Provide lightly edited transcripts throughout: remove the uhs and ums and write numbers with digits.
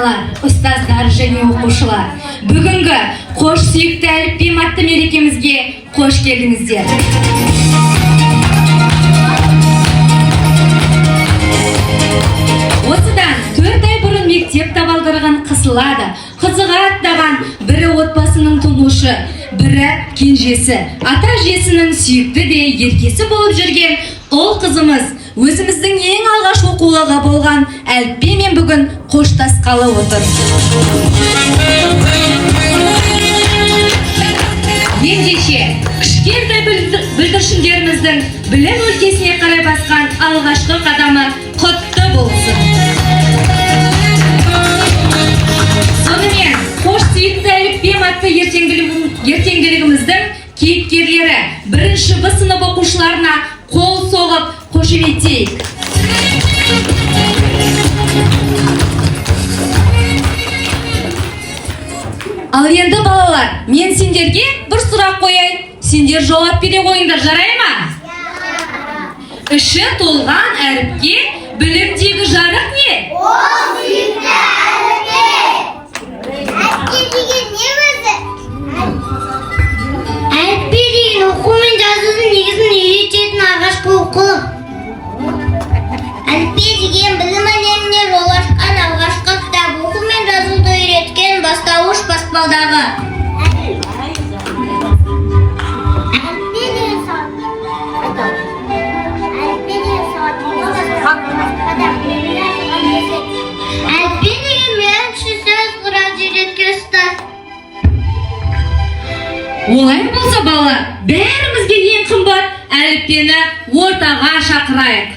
ата-аналар, ұстаздар және оқушылар, бүгінгі қош сүйікті әліпбиім атты мерекемізге қош келдіңіздер. Осыдан 4 ай бұрын мектеп табалдырығын қысылады, қызыға аттаған бірі отбасының тұңғышы, бірі кенжесі, ата-әжесінің сүйікті де еркесі болып жүрген ұл қызымыз өзіміздің ең алғаш оқулығы болған әліпбимен бүгін қоштасқалы отыр. Ендеше, кішкентай бүлдіршіндеріміздің білім өлкесіне қарай басқан алғашқы қадамы құтты болсын. Сонымен, қош сүйікті әліпбиім атты ертеңгілігіміздің кейіпкерлері 1-ші Б сынып оқушыларына қол соғып қошеметтейік. Ал енді балалар, мен сендерге бір сұрақ қояйын. Сендер жауап бере қойыңдар, жарай ма? Іші толған әріпке білімдегі жарық не? Ол сүйікті әріпке. Әріпке деген не өзі? Әріпке деген оқу мен жазудың негізін үйрететін алғашқы оқулық. Әліппе деген білім әлеміне жол ашқан алғашқы кітап, оқу мен жазуды үйреткен бастауыш баспалдағы. Әліппе деген мейлінше сөз құрап үйреткен ұстаз. Олай болса балалар, бәрімізге ең қымбат әліппені ортаға шақырайық.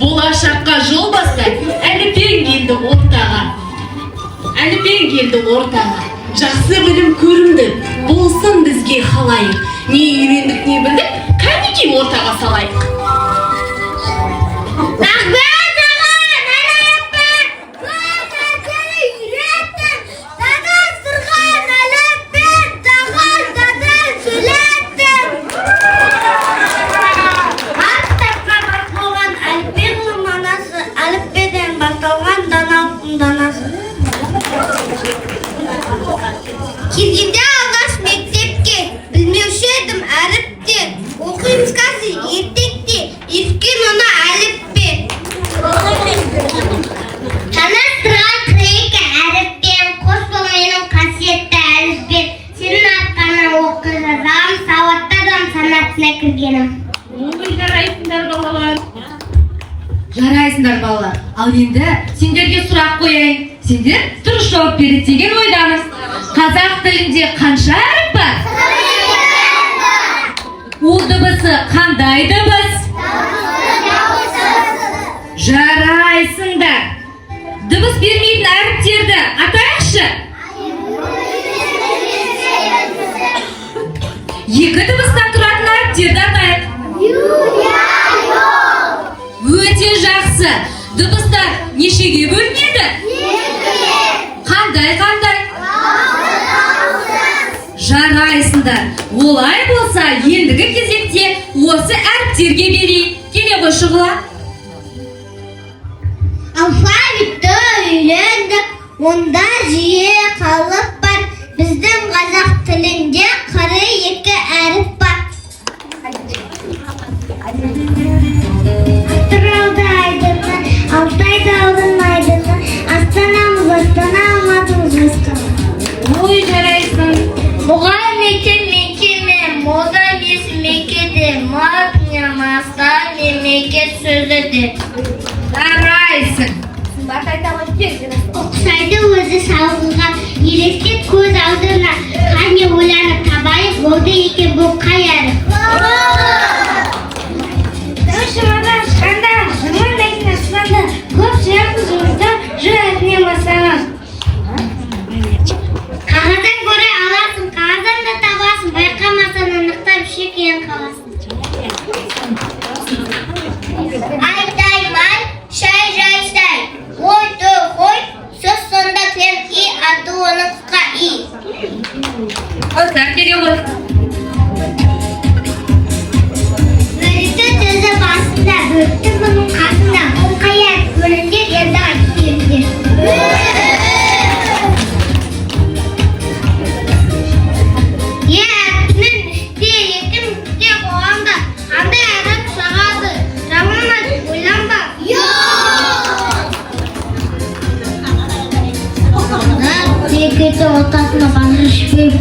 Болашаққа жол бастап, әліпбең келді ортаға. Жақсы білім көрінді, болсын бізге қалайық. Не үйрендік, не білдік, кәнекей ортаға салайық. санатына кіргенім. Жарайсыңдар балалар. Жарайсыңдар балалар. Ал енді сендерге сұрақ қояйын. Сендер дұрыс жауап береді деген ойдамыз. Қазақ тілінде қанша әріп бар? Ол дыбысы қандай дыбыс? Жарайсыңдар. Дыбыс бермейтін әріптерді атайықшы. Екі дыбыстан тұратын әріптерді атайық. Өте жақсы. Дыбыстар нешеге бөлінеді? Қандай? Жарайсыңдар. Олай болса, ендігі кезекте осы әріптерге берейік. Келе ғой Шұғыла. Алфавитті үйрендік, онда жиі қалып бар. Біздің қазақ тілінде 42 әріп бар. Атырауда айдыны, Алтайда алдын, Астанамыз, Алматымыз Астана. Ой, жарайсың. Бұған мекеме, мода мекеде, магния маста мемлекет сөзі де. Жарайсың. Ұқсайды өзі салғыға, елестет көз алдына, қане ойланып табайық, болды екен бұл қай әріп. Шымадан шыққанда, жымандайтын аспанда, көп сияқыз орда жүрәтіне бастаған. Қағаздан көре аласың, қағаздан да табасың, байқамасан анықтап шекейін қаласың. Айтай-май, шай-жай-сай, ой-той-қой, сөз сонда кілем и, аты оның қысқа и. Осылар келе ғой. Бөрікті төзі басында, бөрікті бұның қасында, бұл қаяр бөлінде енді айтты. Әріптінің үсте, екі мүсте қоғамда, қандай әріп шығады, жаманат ойланба. Екеті ортасына қанша шпейіп.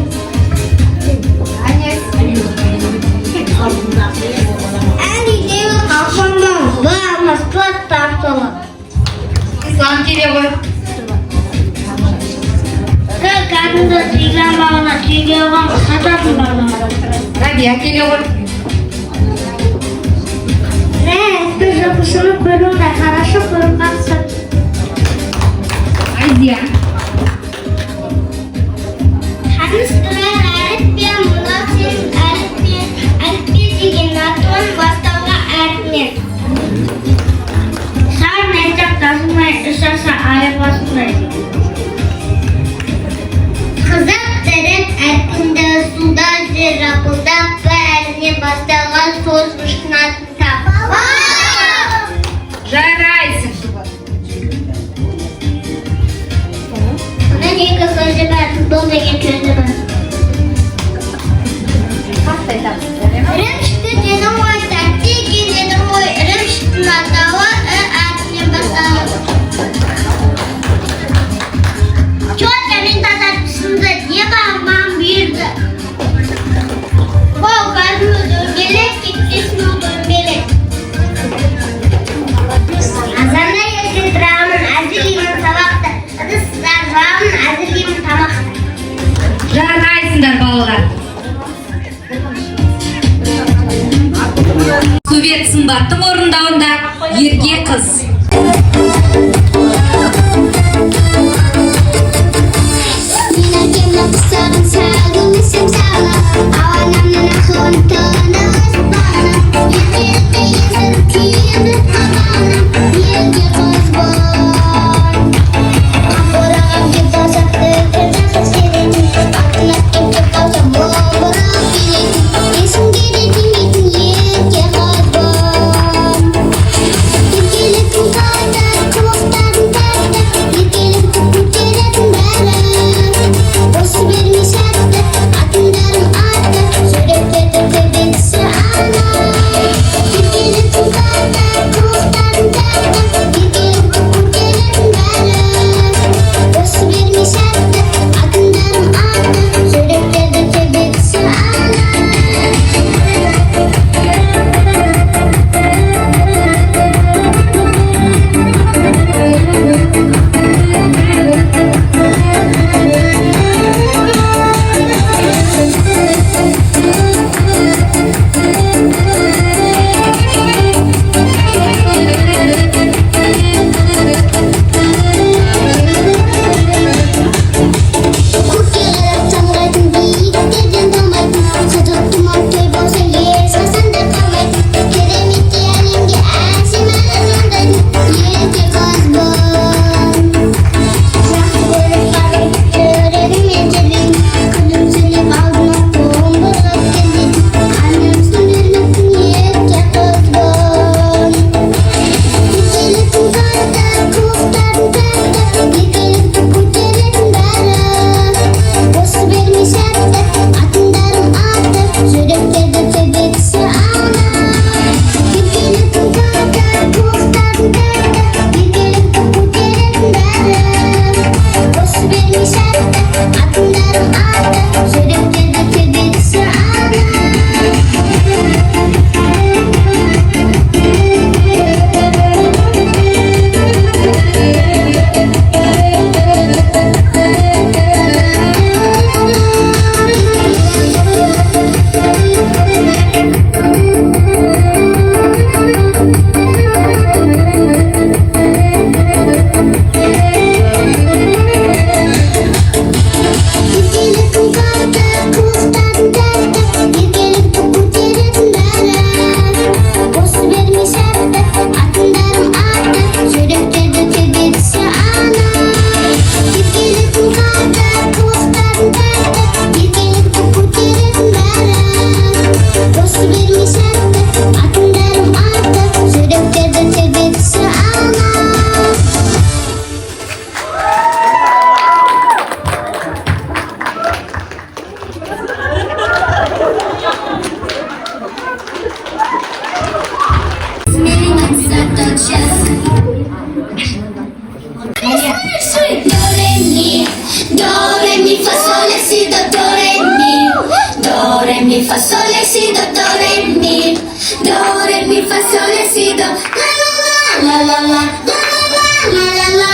Әлидегі қақпанбан, бұл алмаспат тартылы. Ислам келе ғой. Кәдімді түйген бағына, түйген оған қататын бағына. Рабия келе ғой. Әсті жылпышыны көріңді, қарашы көрінған сәт. Айзия. Ханыс тұрар әріппе, мұна сен әріппе деген атуын бастауға әріпмен. Сар мәйтап тасымай, ұшаса айырбасындай. Қызық дәрет әрпінді суда жер рапылдап, бір әріне басталған соз ұшқынатын тап. Жарайсың. Бұның екі сөзі бар, бұл деген сөзі бар. Ірімшікті дедің ой, сәтті екен дедің ой, ірімшіктің атауы әрпінен басталады. Тетя мен татартысынды, не бағым бүйірді. Ол қазымыз дөңгелек, кеткесін ол дөңгелек. Азанда ертен тұрағымын, әзірлеймін сабақты, ыдыс жағын әзірлеймін тамақты. Жарайсыңдар балалар. Совет Сымбаттың орындауында ерке қыз. Мен әкемнің құсағын сағынысым сағына, ауанамның ақылын тығыны ұспағына, еркелікті есін күйімді қағана, ерке қыз бол. Қапырағым деп таусақты өтір жақсы серетін, атын әкем деп тауса бол бұрын келетін, есімге де демейтін ерке қыз бол. Еркеліктің қайда fa sol la si do re mi fa sol la si do la la la la la la la la.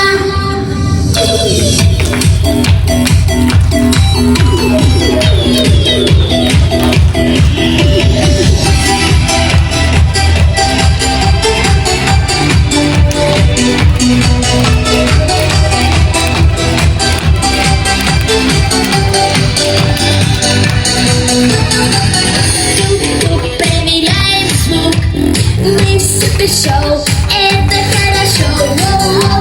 Show, это хорошо.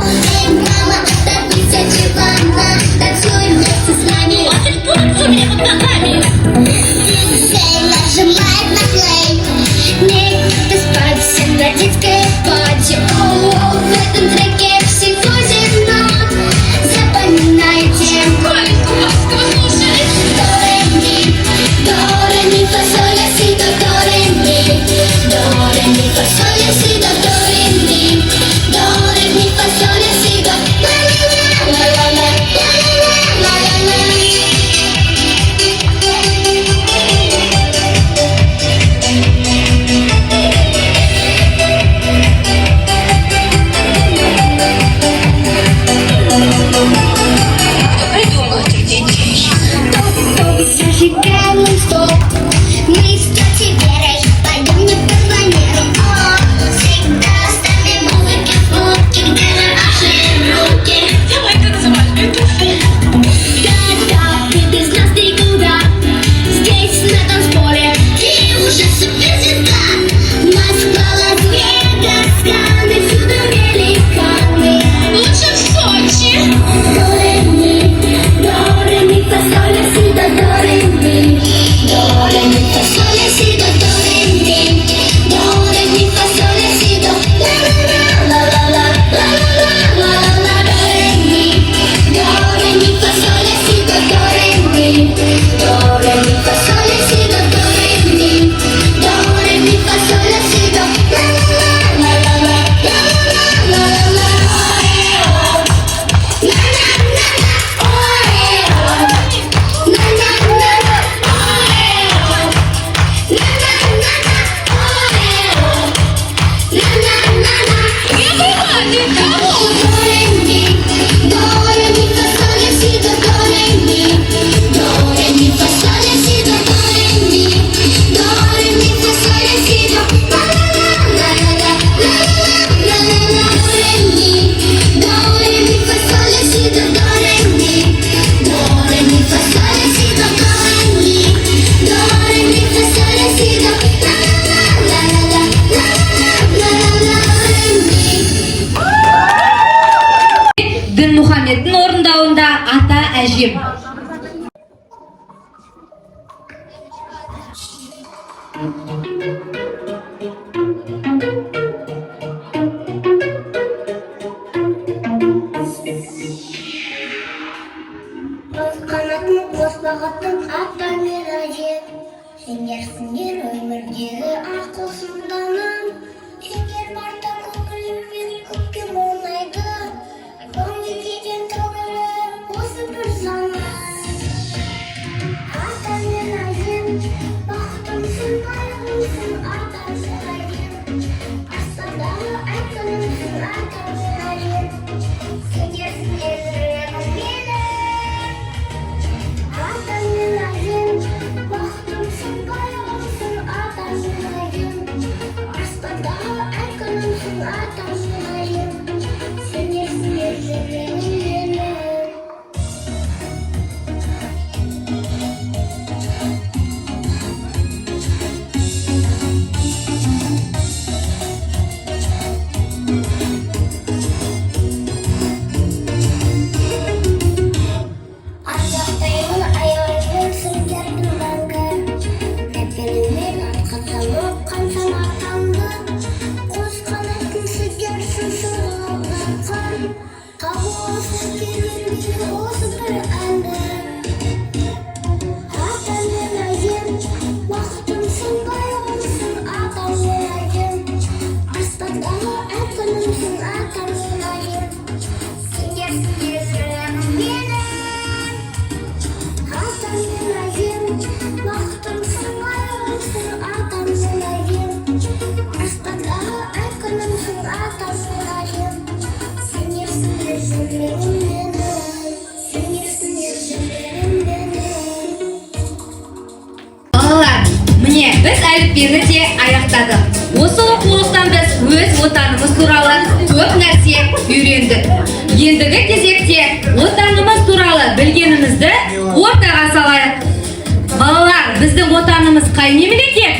Эй, мама, топись, чебана, танцуй вместе с нами. Хватит путаться у меня под ногами. Диджей нажимает на плей, вместе спать всем на детской пати. Оу, в этом треке всего земно. Запоминайте. Маленькую ласково слушай. До ре ми фа соль ля си до ре ми. До ре ми фа соль ля си до ре ми. До ре ми фа соль ля си до ла ла ла ла ла ла ла ла ла. Придумал этих детей. Топ-топ, зажигаем стоп. Мы с тетей Верой пойдем не по планеру. Всегда ставим музыки, где наши руки. Давай танцевальные туфли. Да-да, ты без нас никуда. Здесь на танцполе ты уже суперзвезда. Москва, Лас-Вегас, Канны, всюду великаны. Лучше в Сочи. До ре ми фа соль ля си до ре ми. До ре ми фа соль ля си до ре ми. До ре ми фа соль ля си до ла ла ла ла ла ла ла ла ла. До ре ми фа соль ля си до ре ми. До ре ми фа соль ля си до ре ми. До ре ми фа соль ля си до ла ла ла ла ла ла ла ла. Дінмұхаммедтің орындауында ата әжем. Қанатын қос бағыттың ата мен әжем. Сендер өмірдегі ақылсызданым. Сендер барда көңіліммен көпке молнайды. Көңілден төгіліп осы бір заман. Ата мен әжем, бақытымсың, байлығымсың, ата мен әжем. Аспандағы ай күнімсің, ата мен әжем. Сендер жүрегім менің. Ата мен әжем, бақытымсың, байлығымсың, ата мен әжем. Аспандағы ай күнімсің, ата мен әжем. Сендер жүрегім менің. Арзақтаймын аяғымен сендердің мәңгі. Тәпеліммен атқансам оққансам атаңды. Қос қанатын сіздерсің сырғып жатқан. Қабылсыз келерге осы бір әнді. Ата мен әжем, бақытымсың, байлығымсың, ата мен әжем. Аспандағы әр күнімсің, ата мен әжем. Сендер жүрегім менің. Ата мен әжем, бақытымсың, байлығымсың, біз әліппені де аяқтадық. Осы оқулықтан біз өз отанымыз туралы көп нәрсе үйрендік. Ендігі кезекте отанымыз туралы білгенімізді ортаға салайық. Балалар, біздің отанымыз қай мемлекет?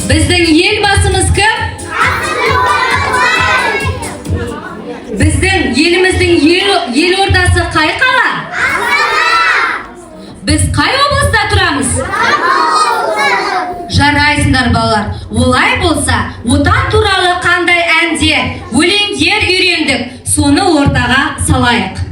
Біздің елбасымыз кім? Біздің еліміздің елордасы қай қала? Біз қай облыста тұрамыз? Жарайсыңдар балалар. Олай болса, отан туралы қандай әндер, өлеңдер үйрендік, соны ортаға салайық.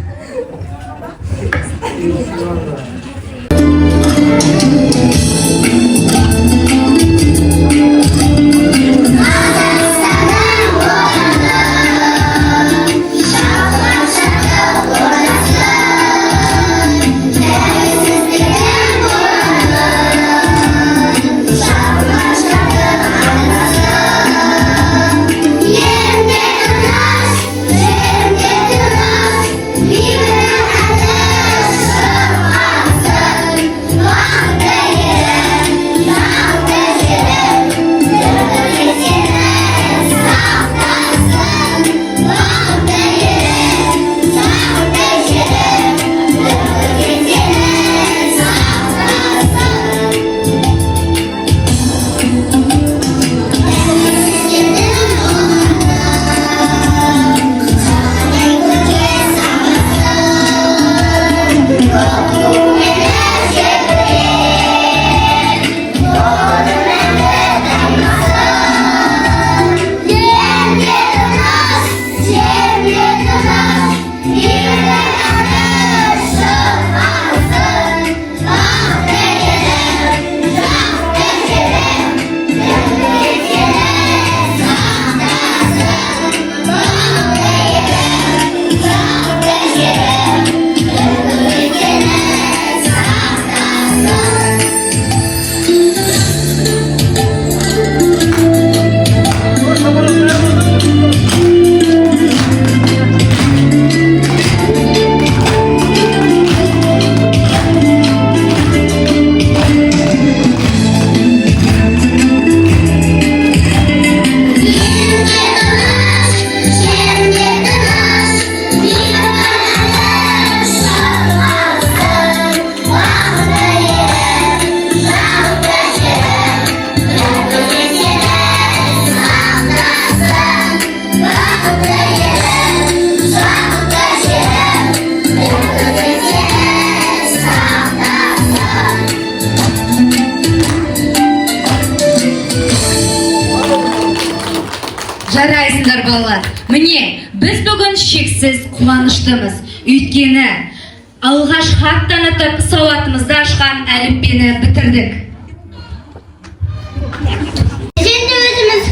Жарайсыңдар балалар. Міне, біз бүгін шексіз қуаныштымыз. Өйткені алғаш хат танытып, сауатымызды ашқан әліппені бітірдік. Şimdi özümüz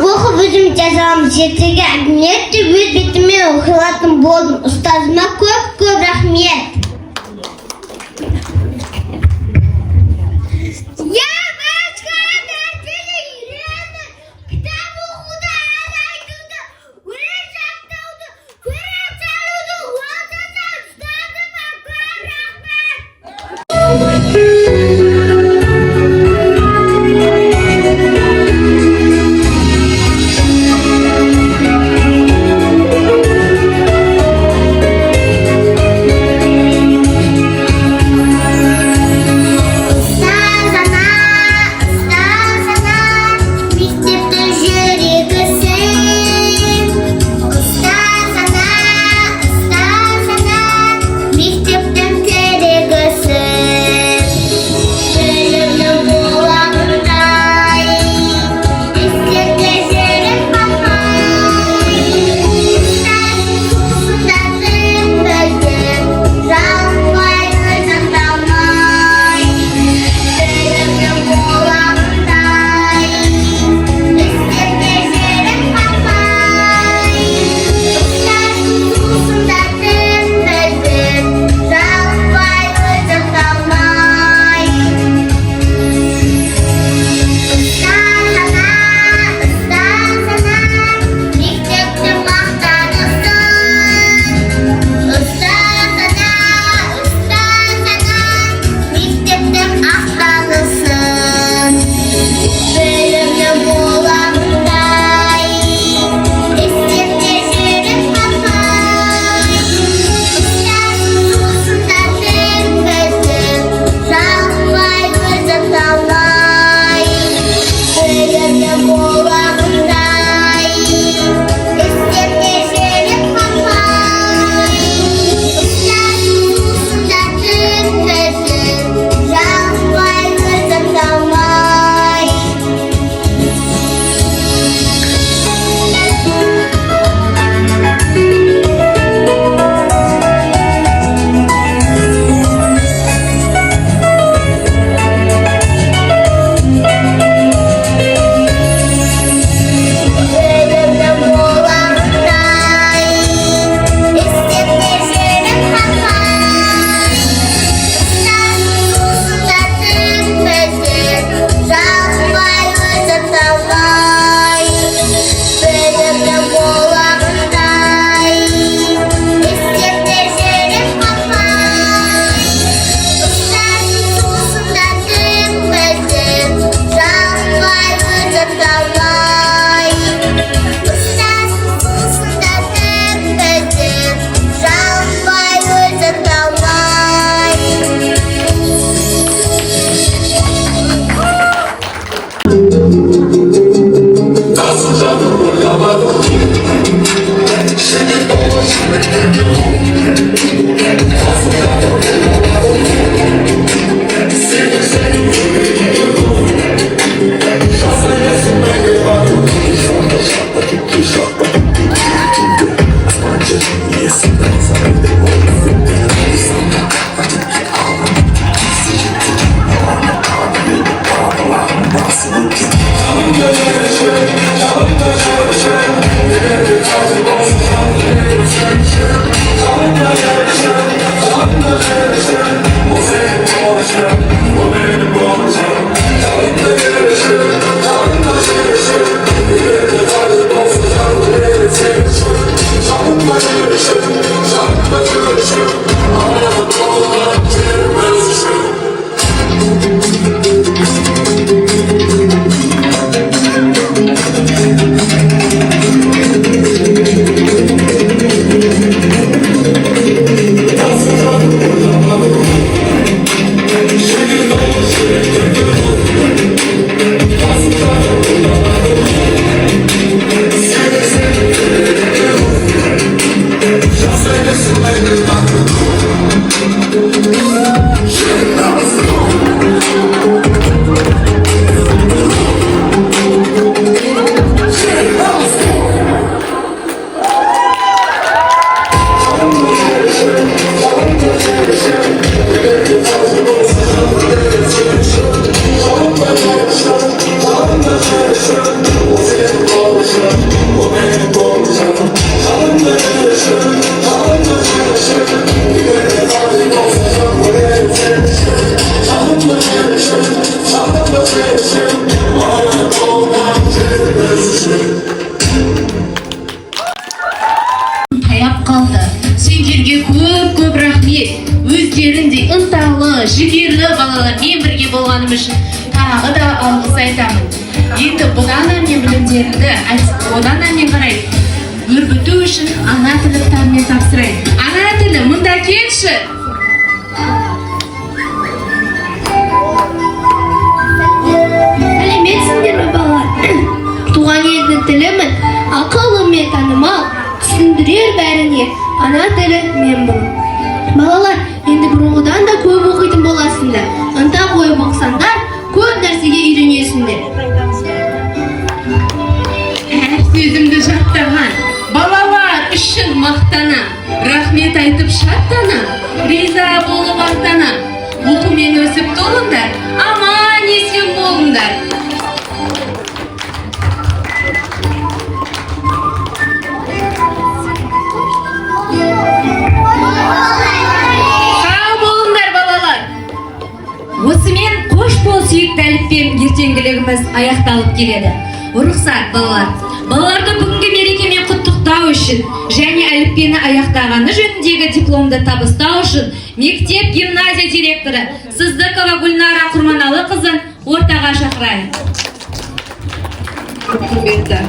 оқып өзім жазамыз. Ертеге әдебиетті өз бетіме оқылатын болдым. Ұстазыма көп рахмет. Таяп қалды. Сендерге көп рахмет. Өздеріндей ынталы, жігерлі балалармен бірге болғаным үшін тағы да алғыс айтамын. Енді бұдан әрмен білімдеріңді одан әрмен қарай өрбіту үшін ана тілі кітабымен тапсырайын. Ана тілі, мұнда келші. Сәлеметсіңдер ме балалар? Туған елдің тілімін ақылымен танымал, түсіндірер бәріне ана тілі мен бұл. Балалар, енді бұрынғыдан да көп оқитын боласыңдар. Ынта қойып оқысаңдар, көп нәрсеге үйренесіңдер. Әр сөзімді жаттаған балалар үшін мақтана, рахмет айтып шаттана, риза болып ақтана. Оқумен өсіп толыңдар, аман есен болыңдар. Сау болыңдар балалар. Осымен қош бол сүйікті әліппен ертеңгілігіміз аяқталып келеді. Рұқсат балалар. Балаларды бүгінгі мерекемен құттықтау үшін және әліппені аяқтағаны жөніндегі дипломды табыстау үшін мектеп гимназия директоры Сыздықова Гүлнара Құрманалықызын ортаға шақырайын. Құрметті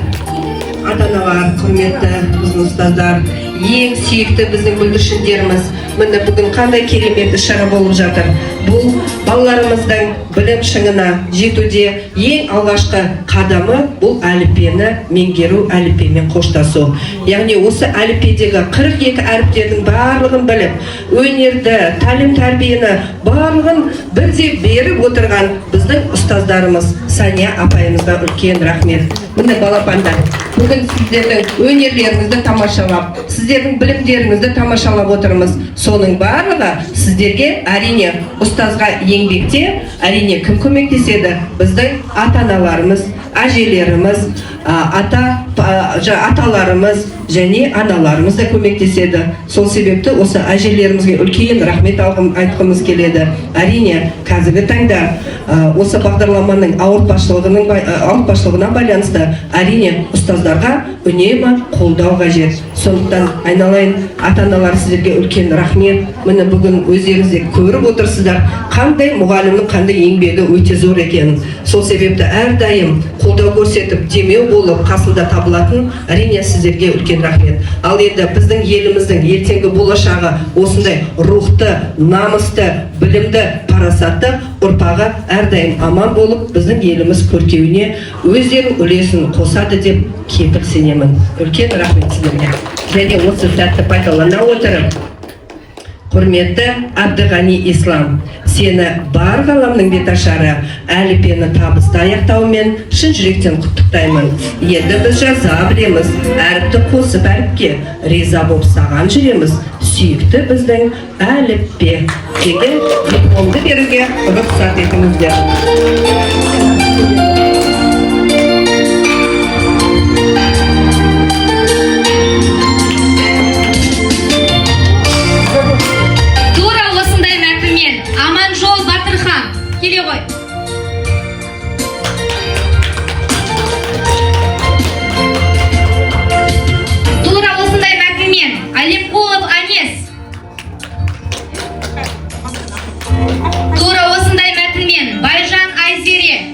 ата-аналар, құрметті біздің ұстаздар, ең сүйікті біздің бүлдіршіндеріміз, міне бүгін қандай керемет іс-шара болып жатыр. Бұл балаларымыздың білім шыңына жетуде ең алғашқы қадамы бұл әліппені меңгеру, әліппемен қоштасу. Яғни осы әліппедегі 42 әріптердің барлығын біліп, өнерді, тәлім-тәрбиені барлығын бірдей беріп отырған біздің ұстаздарымыз Сания апайымызға үлкен рахмет. Міне балапандар, бүгін сіздердің өнерлеріңізді тамашалап, сіздердің білімдеріңізді тамашалап отырмыз. Соның барлығы сіздерге әрине ұстазға еңбекте әрине кім көмектеседі? Біздің ата-аналарымыз, әжелеріміз, аталарымыз және аналарымыз да көмектеседі. Сол себепті осы әжелерімізге үлкен рахмет айтқымыз келеді. Әрине қазіргі таңда осы бағдарламаның ауыртпашылығына байланысты әрине ұстаздарға үнемі қолдау қажет. Сондықтан айналайын ата-аналар сіздерге үлкен рахмет. Міне бүгін өздеріңіз көріп отырсыздар, қандай мұғалімнің қандай еңбегі өте зор екенін. Сол себепті әрдайым қолдау көрсетіп, демеу болып қасында табылатын әрине сіздерге үлкен рахмет. Ал енді біздің еліміздің ертеңгі болашағы осындай рухты, намысты, білімді, парасатты ұрпағы әрдайым аман болып, біздің еліміз көркеуіне өздерінің үлесін қосады деп кепіл сенемін. Үлкен рахмет сіздерге. Және осы сәтті пайдалана отырып, құрметті Әбдіғани Ислам, сені бар ғаламның беташары әліппені табысты аяқтауымен шын жүректен құттықтаймын. Енді біз жаза білеміз, әріпті қосып әріпке риза болып саған жүреміз. Сүйікті біздің әліппе деген дипломды беруге рұқсат етіңіздер. Келе ғой. Тура осындай мәтінмен Алимқұлов Анес. Тура осындай мәтінмен Байжан Айзере.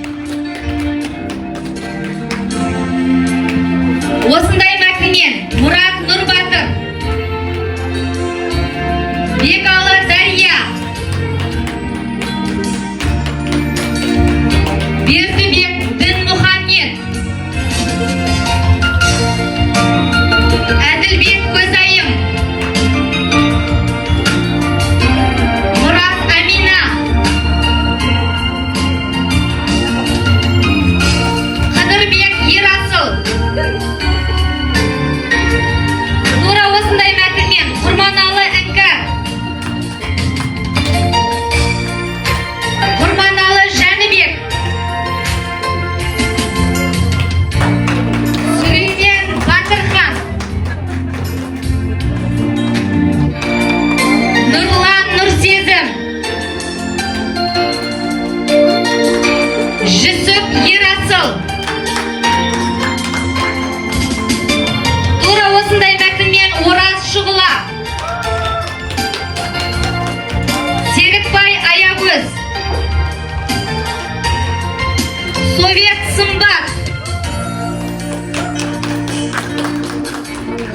Сымбат,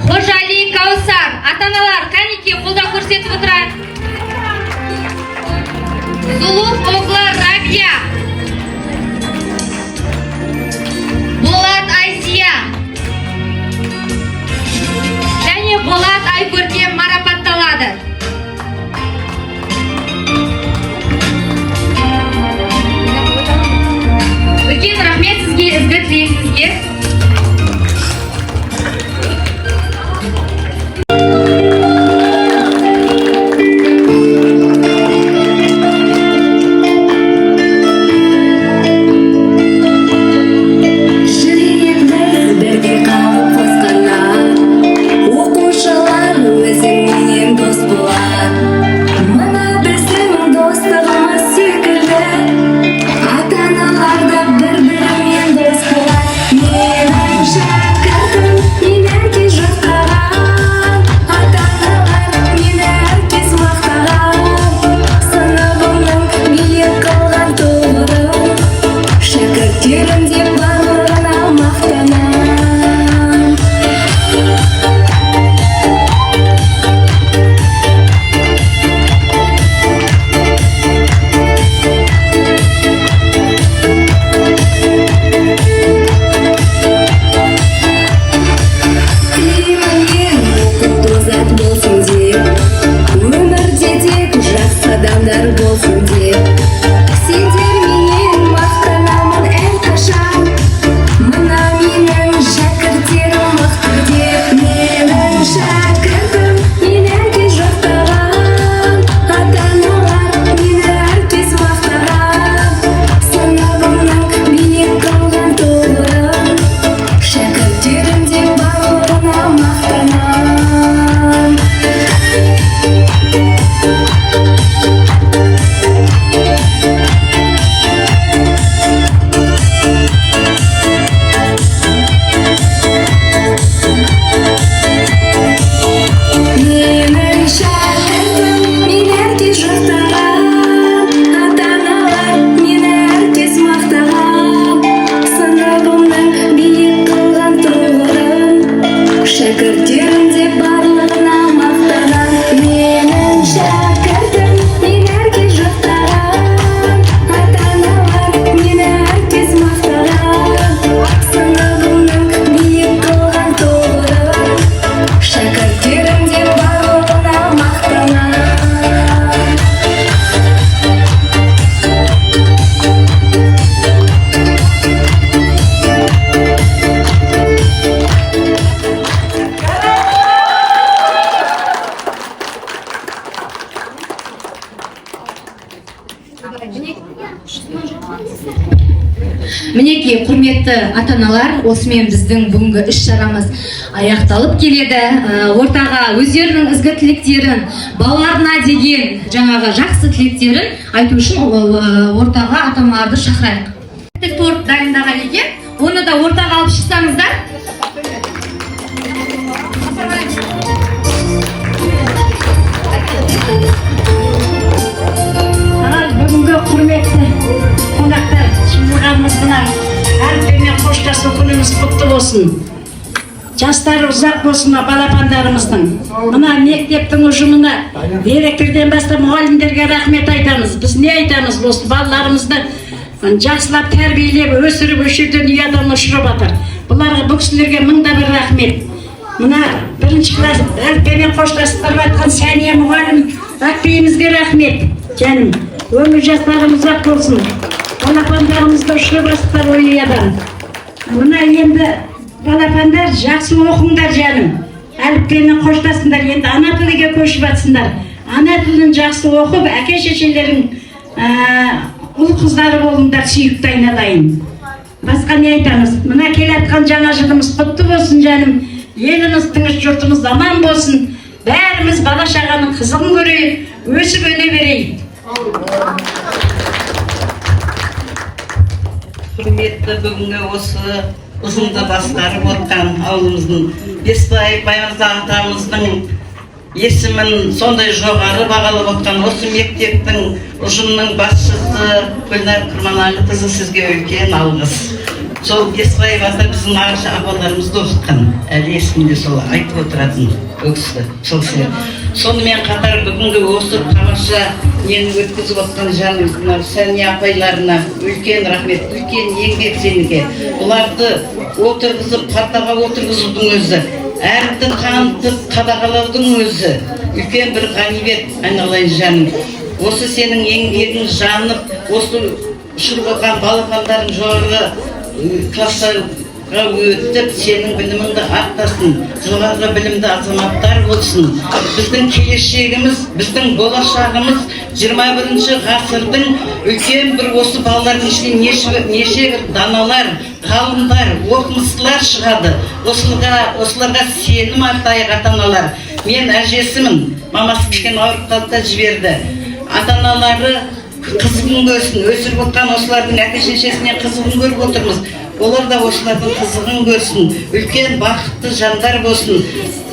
Қожали Каусар, ата-аналар, кәнеке қолда көрсетіп отырайық. Зулуф Огла Рабия, Болат Айсия және Болат Айкөркем марапатталады. Үлкен рахмет сізге, ізгі тілегіңізге. Мінекей, құрметті ата-аналар, осымен біздің бүгінгі іс-шарамыз аяқталып келеді. Ортаға өздерінің ізгі тілектерін, балаларына деген жаңағы жақсы тілектерін айту үшін ортаға ата-аналарды шақырайық. Торт дайындаған екен, оны да ортаға алып шықсаңыздар. Бүгінгі құрметті қонақтар, жиналғанымызға әрбіріне қоштасу күніміз құтты болсын. Жастары ұзақ болсын балапандарымыздың. Мына мектептің ұжымына, директордан бастап мұғалімдерге рахмет айтамыз. Біз не айтамыз? Осы балаларымызды жақсылап тәрбиелеп, өсіріп, өшірден ұядан ұшырып жатыр. Бұларға, бұл кісілерге мыңда бір рахмет. Мына бірінші класс әрбіріне қоштасып жатқан Сәния мұғалім әпкемізге рахмет. Жаным, өмір жастарымыз ұзақ болсын. Балапандарымызды ұшырып жатыр ұядан. Мына енді балапандар жақсы оқыңдар жаным. Әліппемен қоштасыңдар, енді ана тілге көшіп жатсыңдар. Ана тілін жақсы оқып, әке-шешелерің ұл қыздары болыңдар, сүйікті айналайын. Басқа не айтамыз? Мына келатқан жаңа жылымыз құтты болсын жаным. Еліміз, тыныш жұртымыз аман болсын. Бәріміз бала шағаның қызығын көрейік, өсіп өне берейік. Құрметті бүгінгі осы ұжымды басқарып отқан ауылымыздың Бесбай Баянза атамыздың есімін сондай жоғары бағалап отқан осы мектептің ұжымның басшысы Гүлнар Құрманәліқызы, сізге үлкен алғыс. сол Бесбаев ата біздің ағашы апаларымызды оқытқан. Әлі есімде сол айтып отыратын ол кісі. Сол себеп. Сонымен қатар бүгінгі осы тамаша нені өткізіп отқан жаным Сәния апайларына үлкен рахмет, үлкен еңбек сеніге. Бұларды отырғызып, партаға отырғызудың өзі, әрді танытып, қадағалаудың өзі үлкен бір ғанибет, айналайын жаным. Осы сенің еңбегің жанып, осы ұшырып отқан балапандарың жоғарғы кластарға өтіп, сенің біліміңді арттасын, жоғарғы білімді азаматтар болсын. Біздің келешегіміз, біздің болашағымыз 21 ғасырдың үлкен бір осы балалардың ішінен неше бір даналар, ғалымдар, оқымыстылар шығады. Осыларға сенім артайық ата-аналар. Мен әжесімін, мамасы кішкене ауырып қалды да жіберді. Ата-аналары қызығын көрсін, өсіріп отқан осылардың әке-шешесінен қызығын көріп отырмыз. Олар да осылардың қызығын көрсін, үлкен бақытты жандар болсын.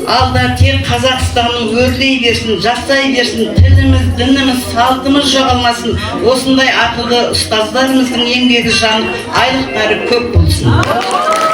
Алда тек Қазақстанның өрлей берсін, жасай берсін, тіліміз, дініміз, салтымыз жоғалмасын. Осындай ақылды ұстаздарымыздың еңбегі жанып, айлықтары көп болсын.